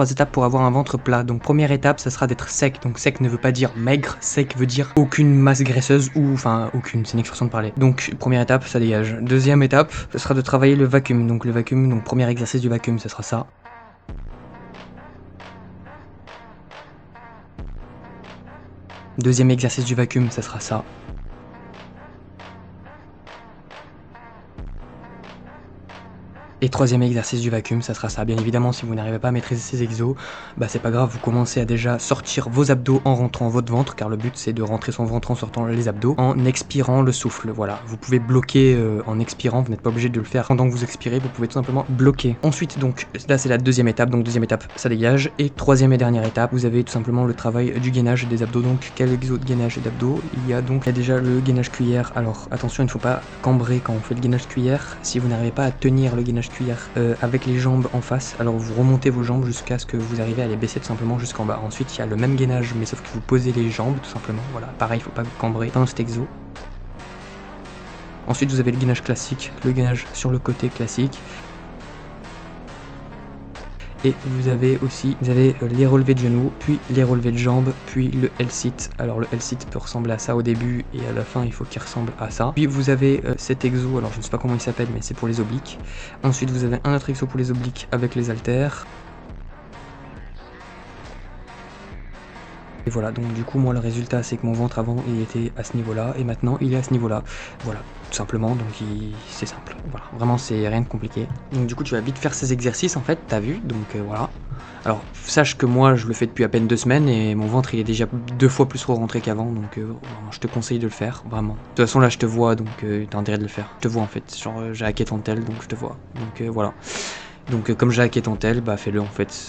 3 étapes pour avoir un ventre plat. Donc première étape, ça sera d'être sec. Donc sec ne veut pas dire maigre, sec veut dire aucune masse graisseuse ou enfin aucune, c'est une expression de parler. Donc première étape, ça dégage. Deuxième étape, ce sera de travailler le vacuum. Donc le vacuum, donc premier exercice du vacuum, ce sera ça. Deuxième exercice du vacuum, ça sera ça. Et troisième exercice du vacuum, ça sera ça. Bien évidemment, si vous n'arrivez pas à maîtriser ces exos, bah c'est pas grave, vous commencez à déjà sortir vos abdos en rentrant votre ventre, car le but c'est de rentrer son ventre en sortant les abdos, en expirant le souffle, voilà. Vous pouvez bloquer en expirant, vous n'êtes pas obligé de le faire pendant que vous expirez, vous pouvez tout simplement bloquer. Ensuite, donc, là c'est la deuxième étape, donc deuxième étape, ça dégage. Et troisième et dernière étape, vous avez tout simplement le travail du gainage des abdos. Donc, quel exo de gainage d'abdos? Il y a déjà le gainage cuillère. Alors, attention, il ne faut pas cambrer quand on fait le gainage cuillère. Si vous n'arrivez pas à tenir le gainage cuillère avec les jambes en face, alors vous remontez vos jambes jusqu'à ce que vous arrivez à les baisser tout simplement jusqu'en bas. Ensuite, il y a le même gainage, mais sauf que vous posez les jambes tout simplement. Voilà, pareil, il ne faut pas cambrer dans cet exo. Ensuite, vous avez le gainage classique, le gainage sur le côté classique. Et vous avez aussi les relevés de genoux, puis les relevés de jambes, puis le L-sit. Alors le L-sit peut ressembler à ça au début et à la fin il faut qu'il ressemble à ça. Puis vous avez cet exo, alors je ne sais pas comment il s'appelle mais c'est pour les obliques. Ensuite vous avez un autre exo pour les obliques avec les haltères. Et voilà, donc du coup moi le résultat c'est que mon ventre avant il était à ce niveau là et maintenant il est à ce niveau là. Voilà, tout simplement, donc c'est simple, voilà, vraiment c'est rien de compliqué. Donc du coup tu vas vite faire ces exercices en fait, t'as vu, donc voilà. Alors sache que moi je le fais depuis à peine 2 semaines et mon ventre il est déjà 2 fois plus rentré qu'avant, donc je te conseille de le faire, vraiment. De toute façon là je te vois, donc t'as intérêt de le faire. Je te vois en fait, genre j'ai hacké ton tel, donc je te vois, donc voilà. Donc comme j'ai hacké ton tel, bah fais-le en fait.